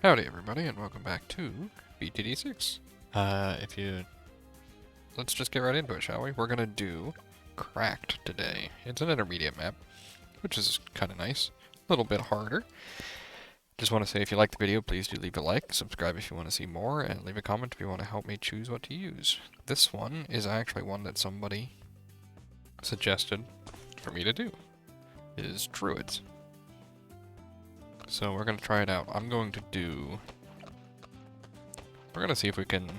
Howdy everybody, and welcome back to BTD6. Let's just get right into it, shall we? We're gonna do Cracked today. It's an intermediate map, which is kind of nice. A little bit harder. Just want to say if you like the video, please do leave a like, subscribe if you want to see more, and leave a comment if you want to help me choose what to use. This one is actually one that somebody suggested for me to do. It is druids. So we're going to try it out. We're going to see if we can...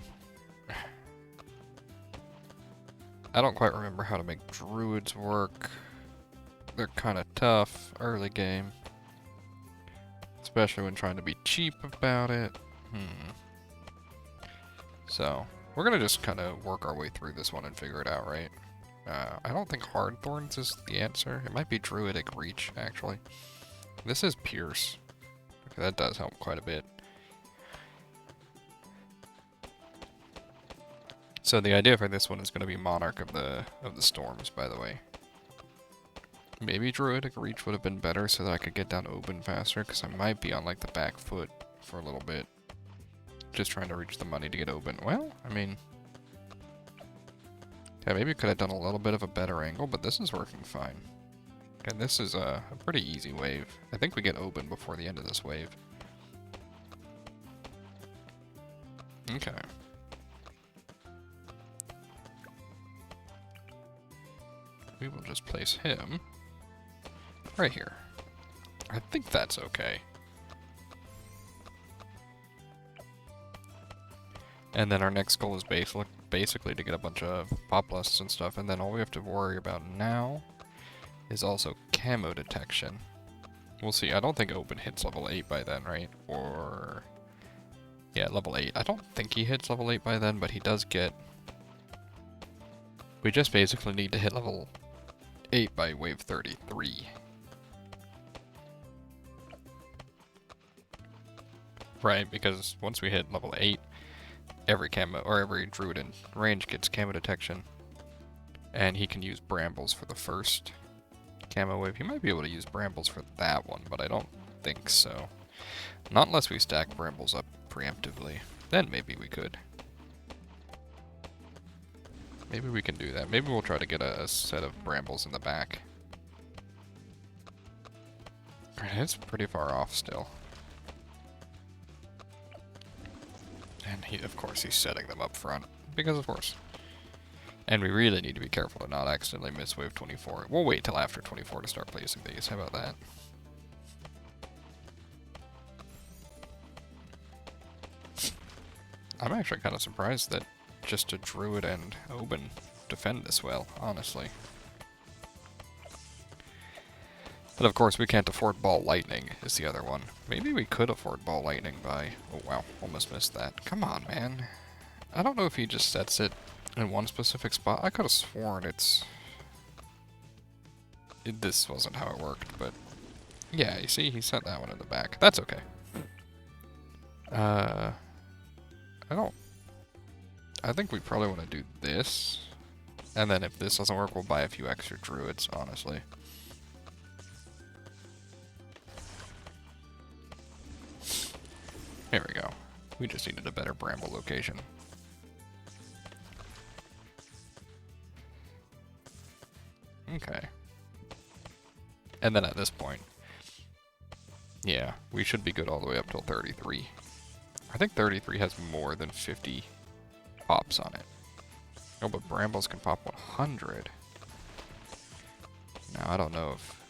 I don't quite remember how to make druids work. They're kind of tough early game. Especially when trying to be cheap about it. So, we're going to just kind of work our way through this one and figure it out, right? I don't think hard thorns is the answer. It might be druidic reach, actually. This is Pierce. Okay, that does help quite a bit. So the idea for this one is going to be Monarch of the Storms, by the way. Maybe druidic reach would have been better so that I could get down Oben faster, because I might be on like the back foot for a little bit. Just trying to reach the money to get Oben. Well, I mean... yeah, maybe could have done a little bit of a better angle, but this is working fine. And this is a pretty easy wave. I think we get Oben before the end of this wave. Okay. We will just place him right here. I think that's okay. And then our next goal is basically to get a bunch of pop lusts and stuff, and then all we have to worry about now is also camo detection. We'll see. I don't think Oben hits level 8 by then, right? Or... yeah, level 8. I don't think he hits level 8 by then, but he does get... we just basically need to hit level 8 by wave 33. Right, because once we hit level 8, every camo, or every druid in range gets camo detection. And he can use brambles for the first camo wave. He might be able to use brambles for that one, but I don't think so. Not unless we stack brambles up preemptively. Then maybe we could. Maybe we can do that. Maybe we'll try to get a set of brambles in the back. It's pretty far off still. And he, of course, he's setting them up front. Because of course. And we really need to be careful to not accidentally miss wave 24. We'll wait till after 24 to start placing these. How about that? I'm actually kind of surprised that just a druid and Oben defend this well, honestly. But of course we can't afford ball lightning is the other one. Maybe we could afford ball lightning by... oh wow, almost missed that. Come on, man. I don't know if he just sets it in one specific spot. I could have sworn this wasn't how it worked, but... yeah, you see, he set that one in the back. That's okay. I think we probably want to do this. And then if this doesn't work, we'll buy a few extra druids, honestly. Here we go. We just needed a better bramble location. Okay. And then at this point, yeah, we should be good all the way up till 33. I think 33 has more than 50 pops on it. Oh, but brambles can pop 100. Now, I don't know if...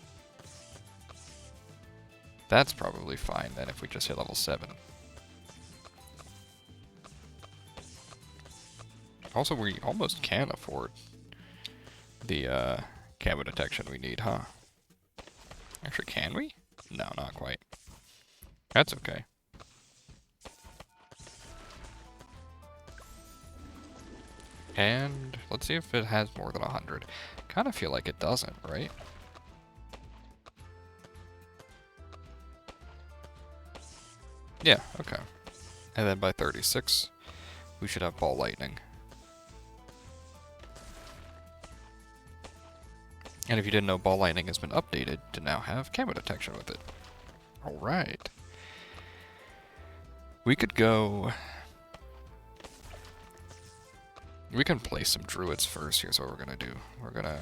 that's probably fine then if we just hit level 7. Also, we almost can afford the camo detection we need, huh? Actually, can we? No, not quite. That's okay. And let's see if it has more than 100. Kind of feel like it doesn't, right? Yeah, okay. And then by 36, we should have ball lightning. And if you didn't know, ball lightning has been updated to now have camo detection with it. Alright. We could go... We can place some druids first. Here's what we're gonna do. We're gonna...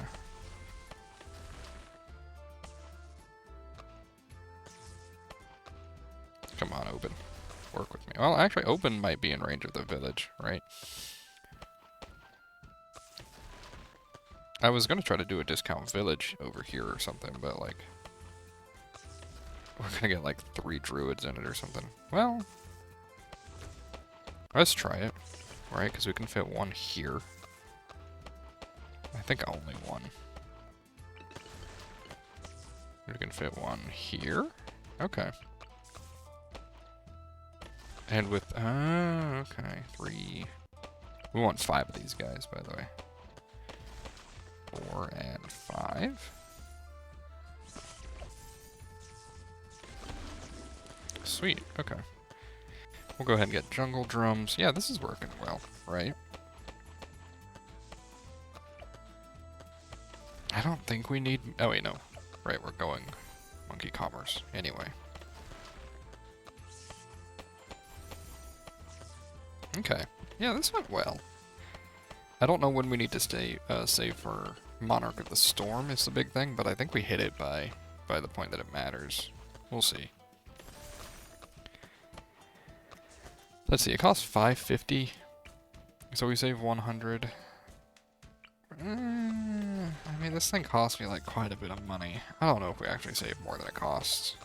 Come on, Open. Work with me. Well, actually, Open might be in range of the village, right? I was gonna try to do a discount village over here or something, but like... We're gonna get like 3 druids in it or something. Well... Let's try it. Right, because we can fit 1 here. I think only 1. We can fit 1 here? Okay. And with... okay. 3... We want 5 of these guys, by the way. 4 and 5. Sweet, okay. We'll go ahead and get jungle drums. Yeah, this is working well, right? I don't think we need... Oh, wait, no. Right, we're going monkey commerce anyway. Okay. Yeah, this went well. I don't know when we need to save for Monarch of the Storm is the big thing, but I think we hit it by the point that it matters. We'll see. Let's see, it costs 550, so we save 100. I mean, this thing costs me like quite a bit of money. I don't know if we actually save more than it costs.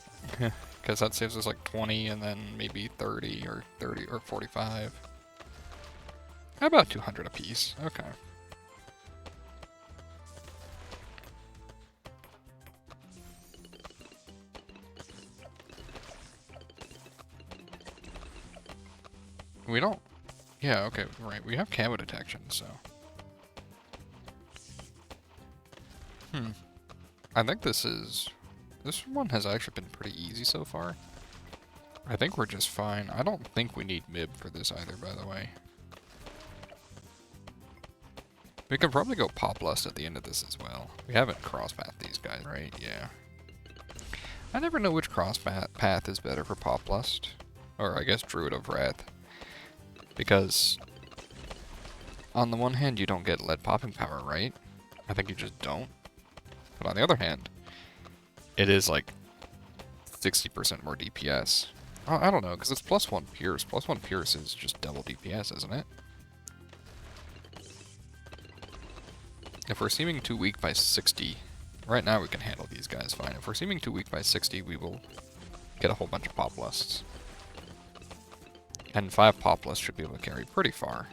Because that saves us like 20 and then maybe 30 or 45. How about 200 apiece? Okay. We don't... Yeah, okay, right. We have camo detection, so... I think this one has actually been pretty easy so far. I think we're just fine. I don't think we need MIB for this either, by the way. We could probably go Pop Lust at the end of this as well. We haven't cross-pathed these guys, right? Yeah. I never know which cross-path is better for Pop Lust. Or, I guess, Druid of Wrath. Because, on the one hand, you don't get lead popping power, right? I think you just don't. But on the other hand, it is like 60% more DPS. I don't know, because it's +1 Pierce. +1 Pierce is just double DPS, isn't it? If we're seeming too weak by 60, right now we can handle these guys fine. If we're seeming too weak by 60, we will get a whole bunch of Pop Lusts. And 5 Pop Lusts should be able to carry pretty far.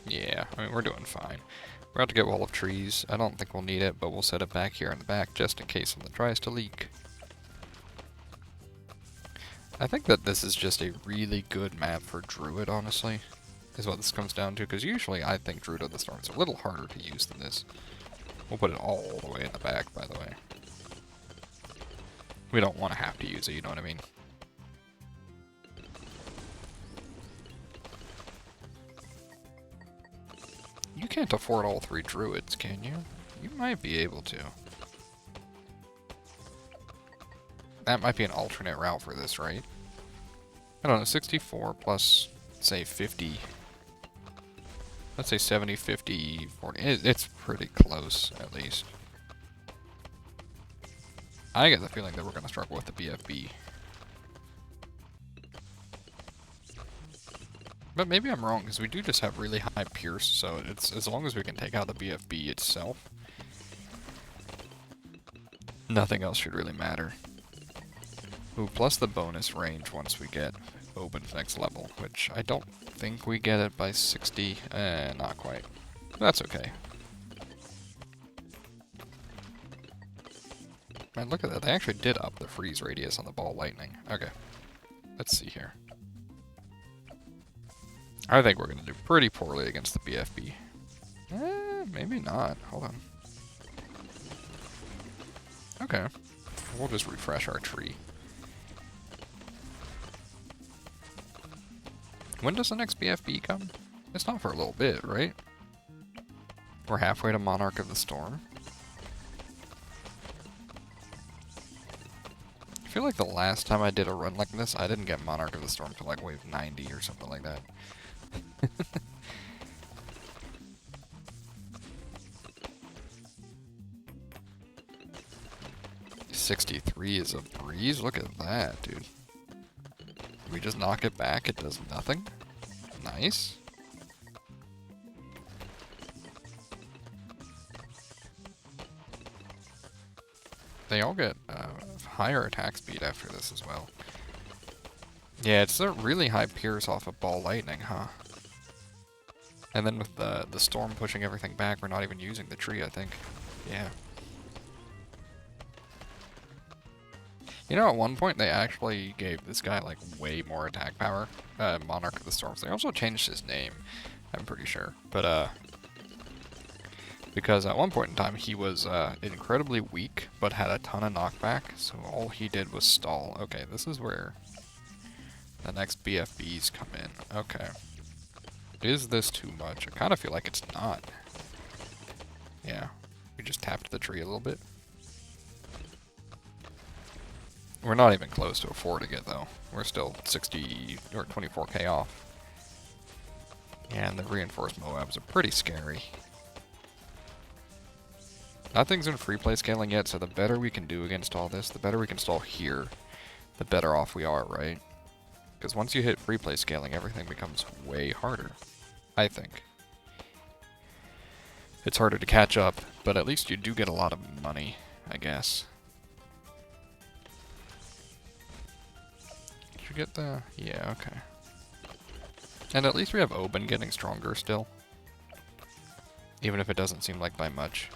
Yeah, I mean, we're doing fine. We're about to get Wall of Trees. I don't think we'll need it, but we'll set it back here in the back just in case something tries to leak. I think that this is just a really good map for Druid, honestly, is what this comes down to, because usually I think Druid of the Storm is a little harder to use than this. We'll put it all the way in the back, by the way. We don't want to have to use it, you know what I mean? You can't afford all 3 Druids, can you? You might be able to. That might be an alternate route for this, right? I don't know, 64 plus, say, 50. Let's say 70, 50, 40. It's pretty close, at least. I get the feeling that we're going to struggle with the BFB. But maybe I'm wrong, because we do just have really high Pierce, so it's as long as we can take out the BFB itself, nothing else should really matter. Ooh, plus the bonus range once we get Open's next level, which I don't think we get it by 60. Not quite. That's okay. Man, look at that. They actually did up the freeze radius on the ball lightning. Okay. Let's see here. I think we're going to do pretty poorly against the BFB. Maybe not. Hold on. Okay. We'll just refresh our tree. When does the next BFB come? It's not for a little bit, right? We're halfway to Monarch of the Storm. I feel like the last time I did a run like this, I didn't get Monarch of the Storm till like wave 90 or something like that. 63 is a breeze? Look at that, dude. We just knock it back, it does nothing? Nice. They all get higher attack speed after this as well. Yeah, it's a really high pierce off of Ball Lightning, huh? And then with the storm pushing everything back, we're not even using the tree, I think. Yeah. You know, at one point they actually gave this guy like way more attack power. Monarch of the Storms. They also changed his name, I'm pretty sure. But because at one point in time he was incredibly weak, but had a ton of knockback, so all he did was stall. Okay, this is where the next BFBs come in. Okay. Is this too much? I kind of feel like it's not. Yeah, we just tapped the tree a little bit. We're not even close to affording it, though. We're still 60 or 24k off. Yeah, and the reinforced Moabs are pretty scary. Nothing's in free play scaling yet, so the better we can do against all this, the better we can stall here, the better off we are, right? Because once you hit free play scaling, everything becomes way harder, I think. It's harder to catch up, but at least you do get a lot of money, I guess. Did you get the... Yeah, okay. And at least we have Oben getting stronger still. Even if it doesn't seem like by much.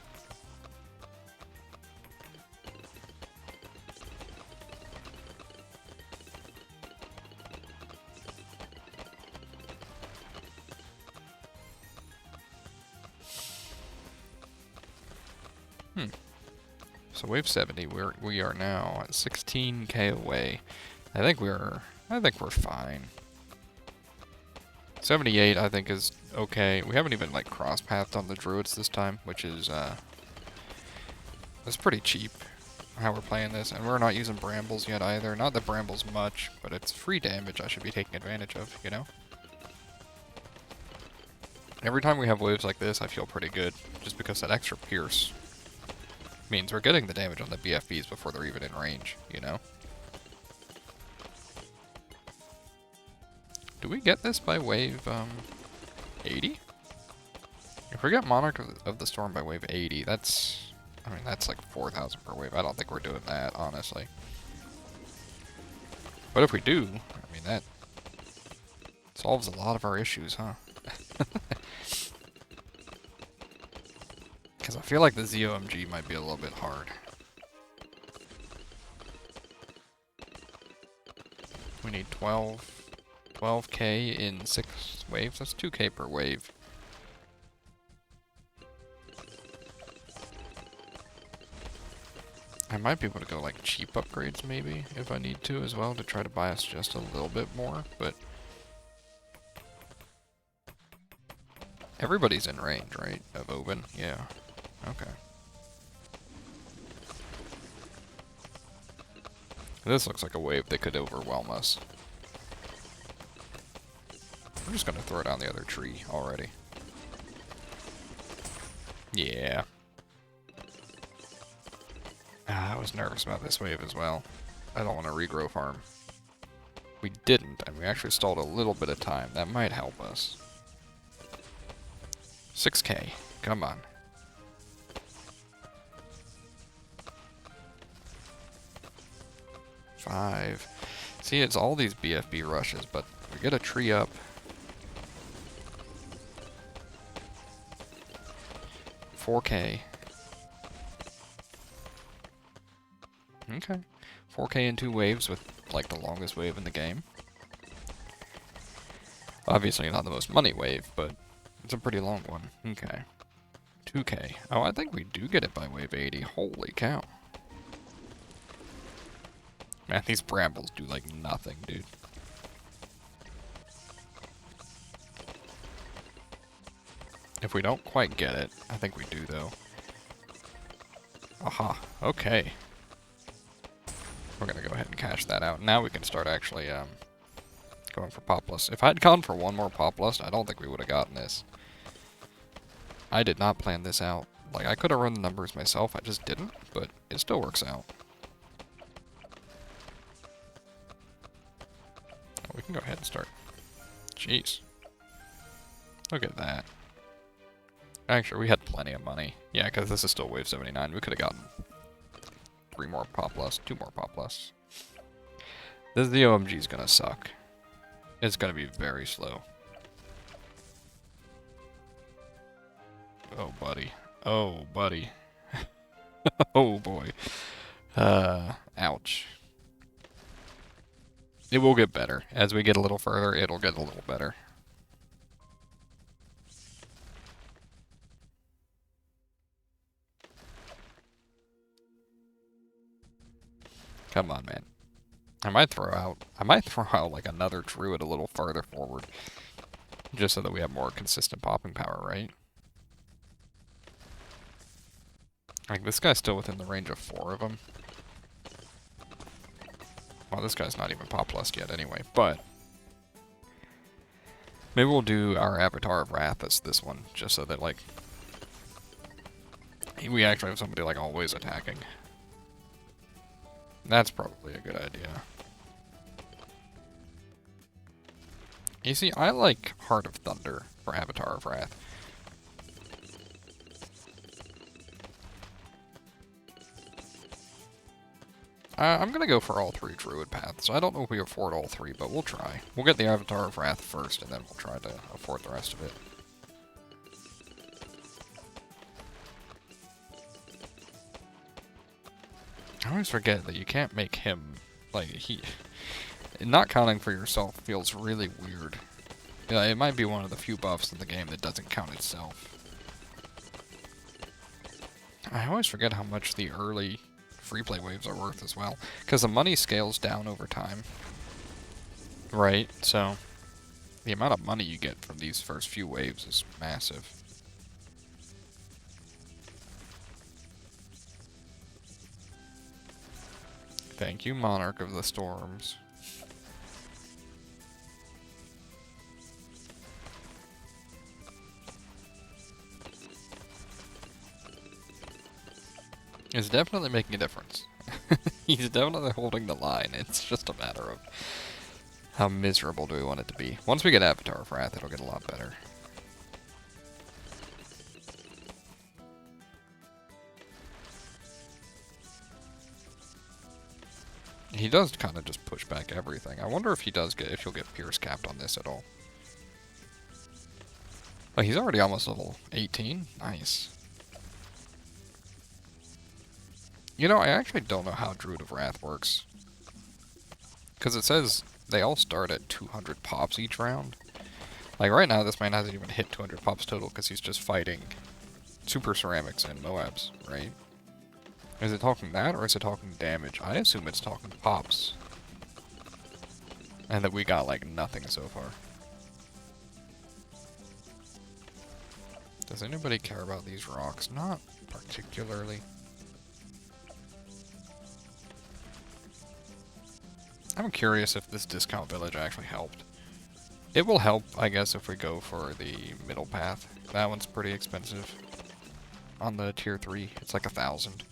So wave 70, we are now at 16k away. I think we're fine. 78 I think is okay. We haven't even like cross-pathed on the druids this time, which is that's pretty cheap how we're playing this, and we're not using brambles yet either. Not that brambles much, but it's free damage I should be taking advantage of, you know? Every time we have waves like this, I feel pretty good, just because that extra pierce means we're getting the damage on the BFBs before they're even in range, you know? Do we get this by wave 80? If we get Monarch of the Storm by wave 80, that's... I mean, that's like 4,000 per wave. I don't think we're doing that, honestly. But if we do, I mean, that solves a lot of our issues, huh? Because I feel like the ZOMG might be a little bit hard. We need 12k in 6 waves. That's 2k per wave. I might be able to go like cheap upgrades maybe, if I need to as well, to try to buy us just a little bit more, but... Everybody's in range, right? Of Oben? Yeah. Okay. This looks like a wave that could overwhelm us. We're just gonna throw down the other tree already. Yeah. I was nervous about this wave as well. I don't want to regrow farm. We didn't, and we actually stalled a little bit of time. That might help us. 6k. Come on. 5. See, it's all these BFB rushes, but we get a tree up. $4K. Okay. 4K in 2 waves with, like, the longest wave in the game. Obviously not the most money wave, but it's a pretty long one. Okay. 2K. Oh, I think we do get it by wave 80. Holy cow. Man, these brambles do, like, nothing, dude. If we don't quite get it, I think we do though. Aha, okay. We're gonna go ahead and cash that out. Now we can start actually going for Populus. If I'd gone for one more Populus, I don't think we would have gotten this. I did not plan this out. Like, I could have run the numbers myself, I just didn't, but it still works out. Oh, we can go ahead and start. Jeez. Look at that. Actually, we had plenty of money. Yeah, because this is still wave 79. We could have gotten 3 more Populus, 2 more Populus. The OMG is gonna suck. It's gonna be very slow. Oh, buddy. Oh, buddy. Oh, boy. Ouch. It will get better. As we get a little further, it'll get a little better. Come on, man. I might throw out like another druid a little farther forward. Just so that we have more consistent popping power, right? Like, this guy's still within the range of 4 of them. Well, this guy's not even Populus yet anyway, but maybe we'll do our Avatar of Wrath as this one, just so that, like, we actually have somebody, like, always attacking. That's probably a good idea. You see, I like Heart of Thunder for Avatar of Wrath. I'm gonna go for all 3 druid paths. I don't know if we afford all 3, but we'll try. We'll get the Avatar of Wrath first, and then we'll try to afford the rest of it. I always forget that you can't make him, like, not counting for yourself feels really weird. Yeah, it might be one of the few buffs in the game that doesn't count itself. I always forget how much the early free play waves are worth as well, because the money scales down over time. Right, so the amount of money you get from these first few waves is massive. Thank you, Monarch of the Storms. It's definitely making a difference. He's definitely holding the line. It's just a matter of how miserable do we want it to be. Once we get Avatar of Wrath, it'll get a lot better. He does kind of just push back everything. I wonder if he does get, if he'll get Pierce capped on this at all. Oh, he's already almost level 18. Nice. You know, I actually don't know how Druid of Wrath works. Because it says they all start at 200 pops each round. Like, right now, this man hasn't even hit 200 pops total because he's just fighting Super Ceramics and Moabs, right? Is it talking that, or is it talking damage? I assume it's talking pops. And that we got, like, nothing so far. Does anybody care about these rocks? Not particularly. I'm curious if this discount village actually helped. It will help, I guess, if we go for the middle path. That one's pretty expensive. On the tier 3, it's like 1,000.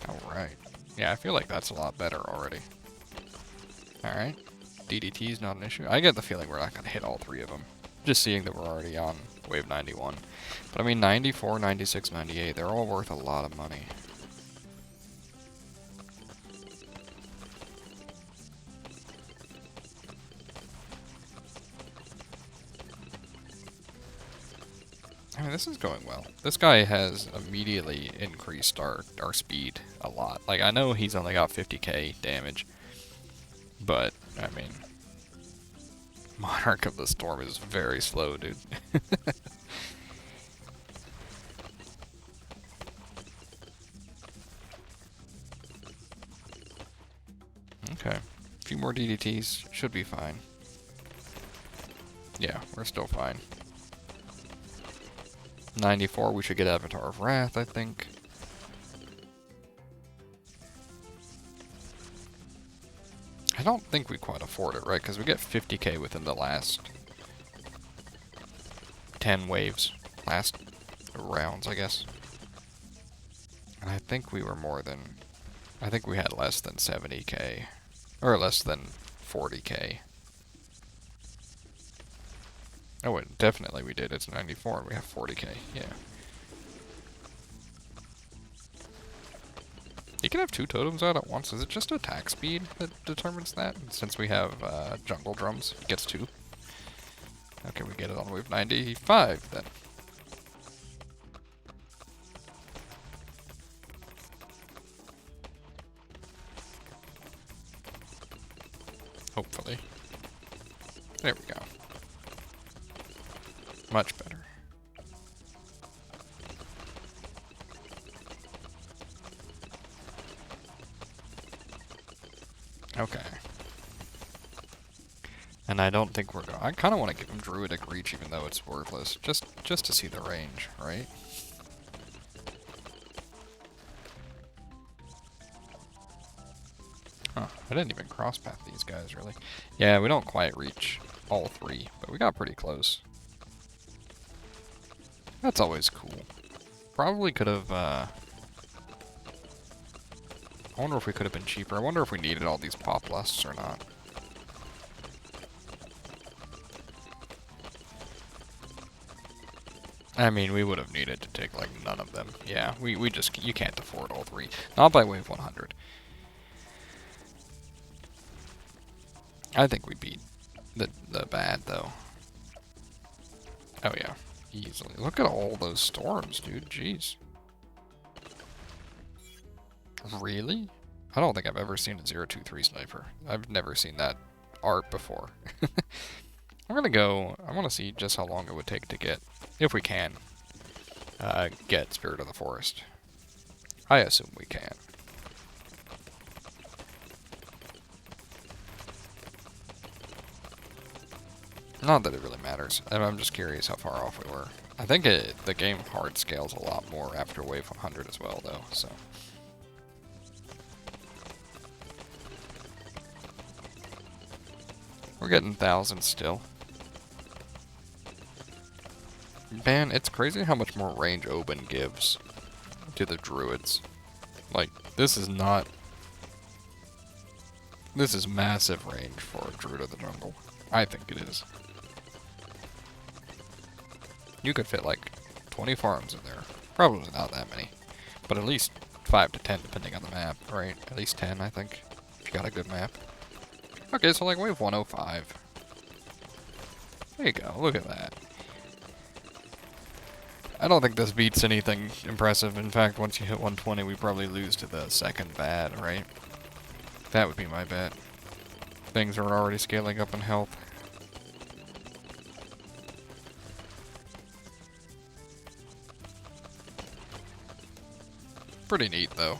Alright. Yeah, I feel like that's a lot better already. Alright. DDT is not an issue. I get the feeling we're not going to hit all 3 of them. Just seeing that we're already on wave 91. But I mean, 94, 96, 98, they're all worth a lot of money. I mean, this is going well. This guy has immediately increased our speed a lot. Like, I know he's only got 50k damage, but, I mean, Monarch of the Storm is very slow, dude. Okay. A few more DDTs. Should be fine. Yeah, we're still fine. 94, we should get Avatar of Wrath, I think. I don't think we quite afford it, right? Because we get 50k within the last 10 waves. Last rounds, I guess. And I think we were more than... I think we had less than 70k. Or less than 40k. Oh, definitely we did. It's 94 and we have 40k. Yeah. You can have 2 totems out at once. Is it just attack speed that determines that? Since we have jungle drums, it gets 2. Okay, we get it on wave 95 then. Hopefully. There we go. Much better. Okay. And I don't think we're going... I kind of want to give him Druidic Reach even though it's worthless. Just to see the range, right? Huh. I didn't even cross-path these guys, really. Yeah, we don't quite reach all 3, but we got pretty close. That's always cool. Probably could have, I wonder if we could have been cheaper. I wonder if we needed all these pop lusts or not. I mean, we would have needed to take, like, none of them. Yeah, we just... You can't afford all 3. Not by wave 100. I think we beat the bad, though. Oh, yeah. Easily. Look at all those storms, dude. Jeez. Really? I don't think I've ever seen a 0-2-3 sniper. I've never seen that art before. I'm gonna go... I want to see just how long it would take to get, if we can, get Spirit of the Forest. I assume we can. Not that it really matters. I'm just curious how far off we were. I think the game hard scales a lot more after wave 100 as well, though, so... We're getting thousands still. Man, it's crazy how much more range Oben gives to the druids. Like, this is not... This is massive range for a Druid of the Jungle. I think it is. You could fit like 20 farms in there. Probably not that many. But at least 5 to 10 depending on the map, right? At least 10, I think. If you got a good map. Okay, so like wave 105. There you go, look at that. I don't think this beats anything impressive. In fact, once you hit 120, we probably lose to the second bad, right? That would be my bet. Things are already scaling up in health. Pretty neat, though.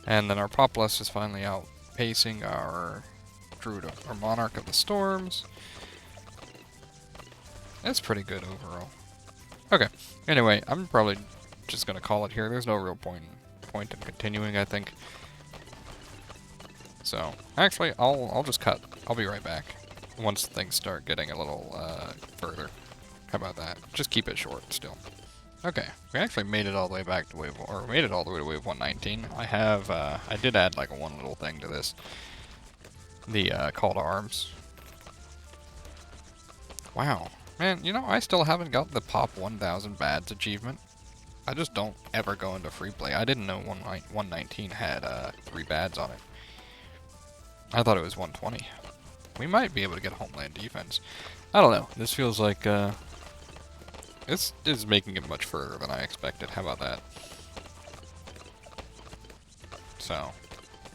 And then our Populus is finally outpacing our Druid, our Monarch of the Storms. That's pretty good overall. Okay. Anyway, I'm probably just gonna call it here. There's no real point in continuing, I think. So, actually, I'll just cut. I'll be right back once things start getting a little further. How about that? Just keep it short still. Okay, we actually made it all the way back to wave, or made it all the way to wave 119. I did add like one little thing to this. The call to arms. Wow. Man, you know, I still haven't got the Pop 1000 Bads achievement. I just don't ever go into free play. I didn't know 119 had 3 Bads on it. I thought it was 120. We might be able to get Homeland Defense. I don't know. This feels like, this is making it much further than I expected. How about that? So,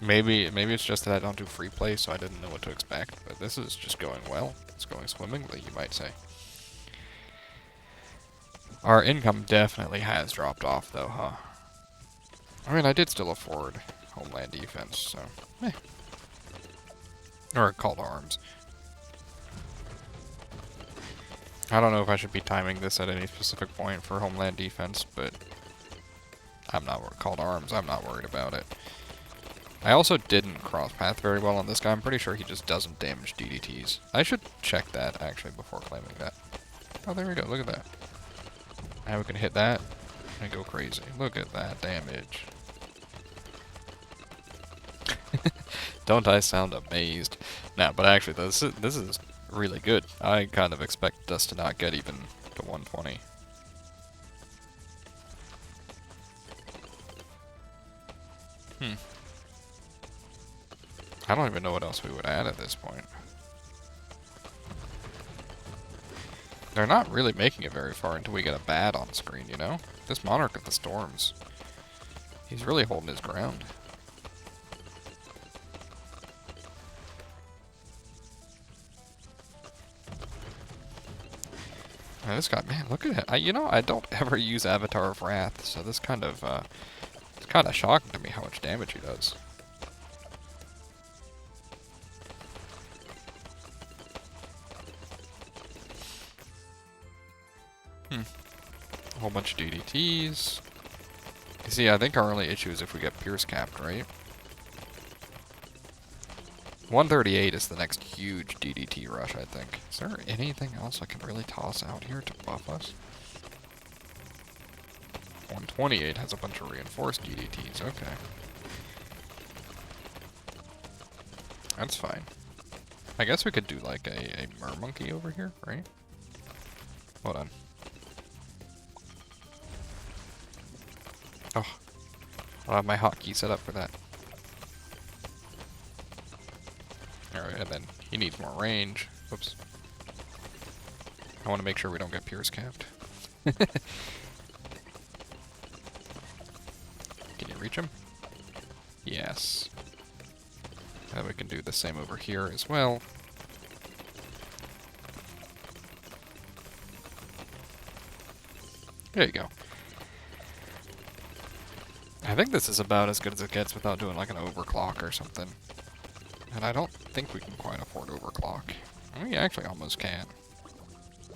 maybe it's just that I don't do free play, so I didn't know what to expect. But this is just going well. It's going swimmingly, you might say. Our income definitely has dropped off, though, huh? I mean, I did still afford Homeland Defense, so... eh. Or Call to Arms. I don't know if I should be timing this at any specific point for Homeland Defense, but... I'm not Call to Arms, I'm not worried about it. I also didn't cross path very well on this guy. I'm pretty sure he just doesn't damage DDTs. I should check that, actually, before claiming that. Oh, there we go, look at that. Now we can hit that and go crazy. Look at that damage. Don't I sound amazed? No, but actually, this is really good. I kind of expect us to not get even to 120. I don't even know what else we would add at this point. They're not really making it very far until we get a bat on screen, you know? This Monarch of the Storms. He's really holding his ground. Now this guy, man, look at it. You know, I don't ever use Avatar of Wrath, so this kind of, it's kind of shocking to me how much damage he does. A whole bunch of DDTs. You see, I think our only issue is if we get Pierce capped, right? 138 is the next huge DDT rush, I think. Is there anything else I can really toss out here to buff us? 128 has a bunch of reinforced DDTs, okay. That's fine. I guess we could do like a mermonkey over here, right? Hold on. Oh, I'll have my hotkey set up for that. Alright, and then he needs more range. Whoops. I want to make sure we don't get Pierce capped. Can you reach him? Yes. And we can do the same over here as well. There you go. I think this is about as good as it gets without doing like an overclock or something. And I don't think we can quite afford overclock. We actually almost can.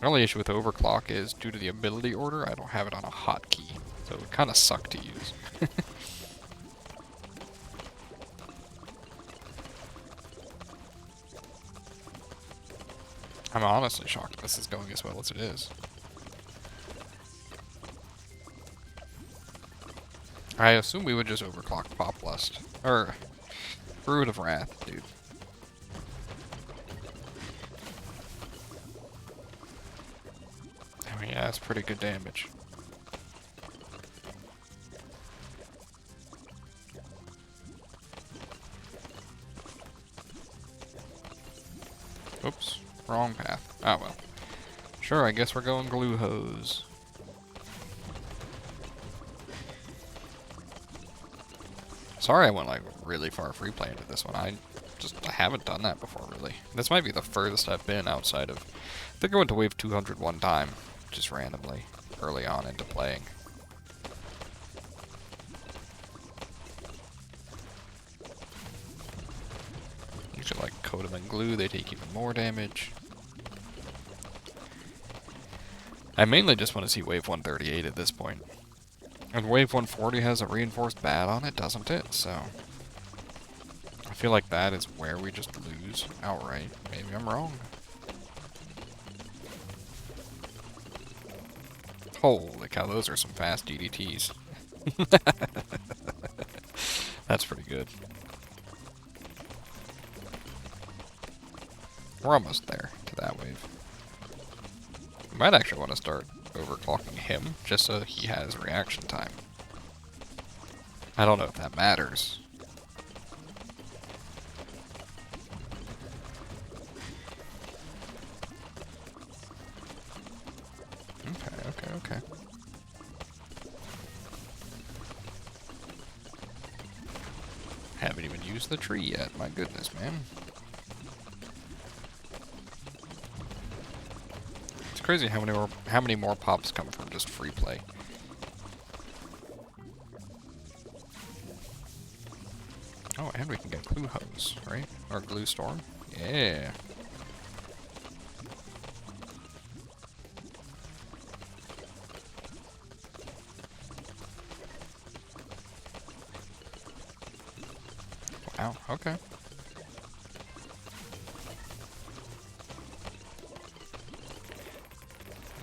The only issue with overclock is due to the ability order, I don't have it on a hotkey. So it would kind of suck to use. I'm honestly shocked this is going as well as it is. I assume we would just overclock Pop Lust. Or, Druid of Wrath, dude. I mean, yeah, that's pretty good damage. Oops, wrong path. Oh well. Sure, I guess we're going glue hose. Sorry I went like really far free play into this one. I haven't done that before really. This might be the furthest I've been outside of... I think I went to wave 200 one time, just randomly, early on into playing. Usually like coat them in glue, they take even more damage. I mainly just want to see wave 138 at this point. And wave 140 has a reinforced bat on it, doesn't it? So, I feel like that is where we just lose outright. Maybe I'm wrong. Holy cow, those are some fast DDTs. That's pretty good. We're almost there to that wave. We might actually want to start overclocking him, just so he has reaction time. I don't know if that matters. Okay. Haven't even used the tree yet, my goodness, man. crazy how many more pops come from just free play. Oh, and we can get glue hose, right? Or glue storm. Yeah. Wow, okay.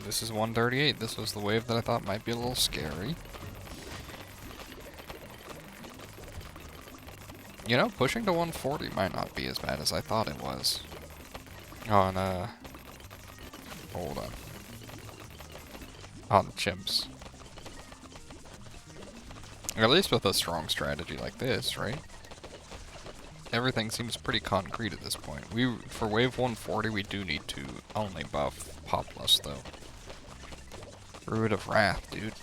This is 138. This was the wave that I thought might be a little scary. You know, pushing to 140 might not be as bad as I thought it was. On, hold on. On Chimps. Or at least with a strong strategy like this, right? Everything seems pretty concrete at this point. For wave 140, we do need to only buff Populus, though. Druid of Wrath, dude.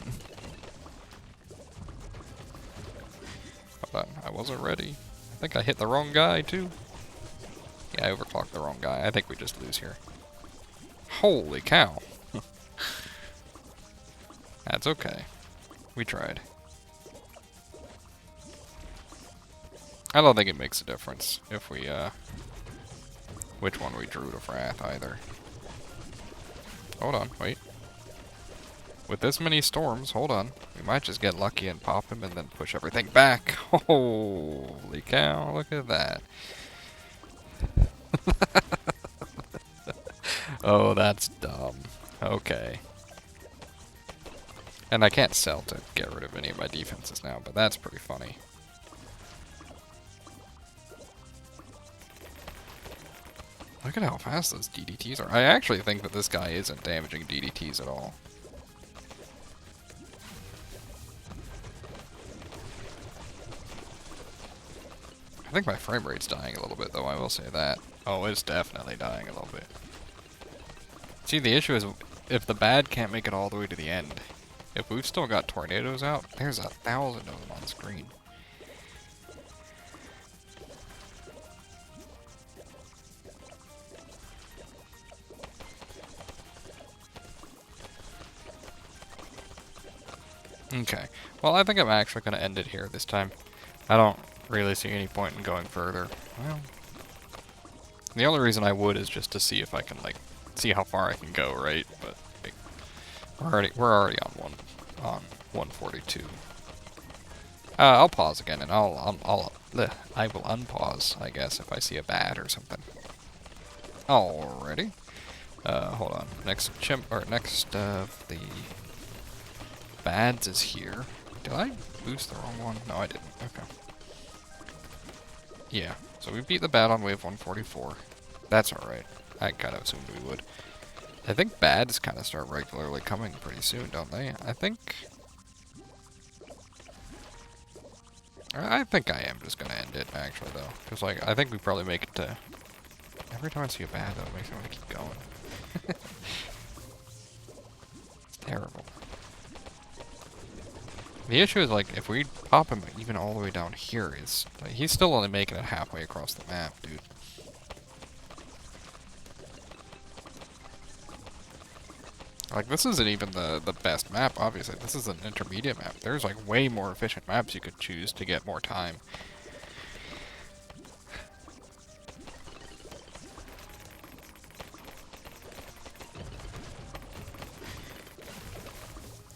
Hold on, I wasn't ready. I think I hit the wrong guy, too. Yeah, I overclocked the wrong guy. I think we just lose here. Holy cow. That's okay. We tried. I don't think it makes a difference if we, which one we Druid of Wrath, either. Hold on, wait. With this many storms, hold on. We might just get lucky and pop him and then push everything back. Holy cow, look at that. Oh, that's dumb. Okay. And I can't sell to get rid of any of my defenses now, but that's pretty funny. Look at how fast those DDTs are. I actually think that this guy isn't damaging DDTs at all. I think my frame rate's dying a little bit, though, I will say that. Oh, it's definitely dying a little bit. See, the issue is, if the bad can't make it all the way to the end, if we've still got tornadoes out, there's 1,000 of them on screen. Okay, well, I think I'm actually going to end it here this time. I don't really see any point in going further. Well, the only reason I would is just to see if I can, like, see how far I can go, right? But like, we're already on 142. I'll pause again, and I will unpause, I guess, if I see a bad or something. Alrighty. Hold on. Next of the bads is here. Did I boost the wrong one? No, I didn't. Okay. Yeah, so we beat the bad on wave 144. That's alright. I kind of assumed we would. I think bads kind of start regularly coming pretty soon, don't they? I think I am just gonna end it, actually, though. Because, like, I think we probably make it to... Every time I see a bad, though, it makes me want to keep going. It's terrible. The issue is, like, if we pop him even all the way down here, like, he's still only making it halfway across the map, dude. Like, this isn't even the best map, obviously. This is an intermediate map. There's, like, way more efficient maps you could choose to get more time.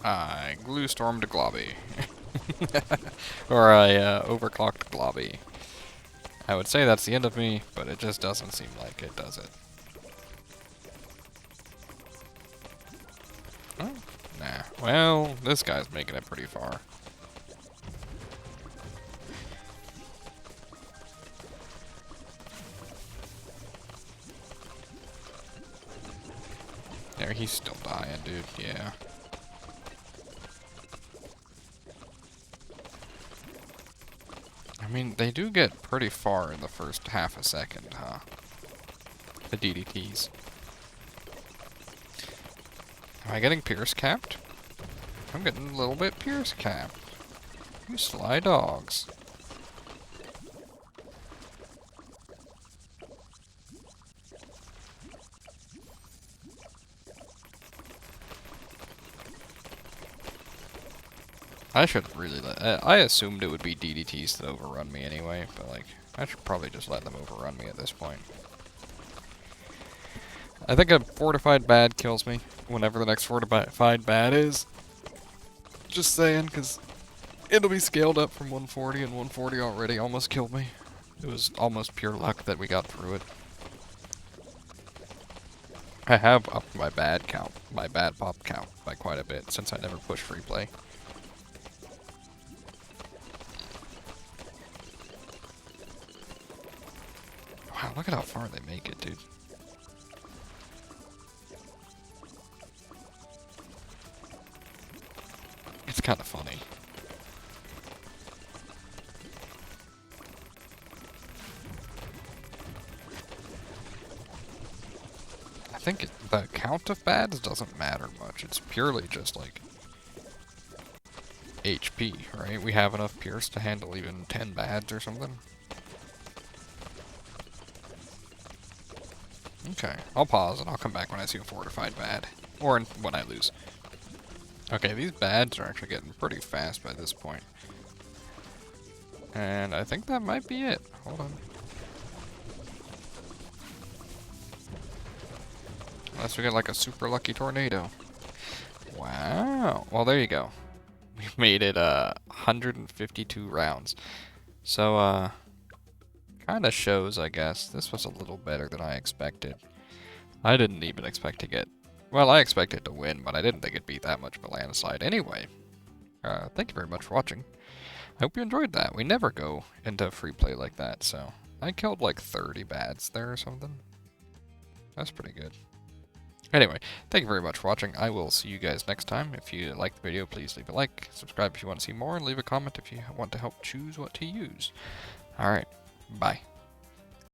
I glue stormed Globby. Or I overclocked Globby. I would say that's the end of me, but it just doesn't seem like it, does it? Oh, nah. Well, this guy's making it pretty far. There, he's still dying, dude. Yeah. I mean, they do get pretty far in the first half a second, huh? The DDTs. Am I getting Pierce capped? I'm getting a little bit Pierce capped. You sly dogs. I should really I assumed it would be DDTs that overrun me anyway, but like, I should probably just let them overrun me at this point. I think a fortified bad kills me whenever the next fortified bad is. Just saying, because it'll be scaled up from 140, and 140 already almost killed me. It was almost pure luck that we got through it. I have upped my bad count, my bad pop count, by quite a bit, since I never pushed free play. Wow, look at how far they make it, dude. It's kind of funny. I think the count of bads doesn't matter much. It's purely just like HP, right? We have enough Pierce to handle even 10 bads or something. Okay, I'll pause and I'll come back when I see a fortified bad. Or when I lose. Okay, these bads are actually getting pretty fast by this point. And I think that might be it. Hold on. Unless we get like a super lucky tornado. Wow. Well, there you go. We made it 152 rounds. So, kind of shows, I guess. This was a little better than I expected. I didn't even expect to get... Well, I expected to win, but I didn't think it'd be that much Melanocide. Anyway, thank you very much for watching. I hope you enjoyed that. We never go into free play like that, so... I killed like 30 bads there or something. That's pretty good. Anyway, thank you very much for watching. I will see you guys next time. If you like the video, please leave a like, subscribe if you want to see more, and leave a comment if you want to help choose what to use. Alright, bye.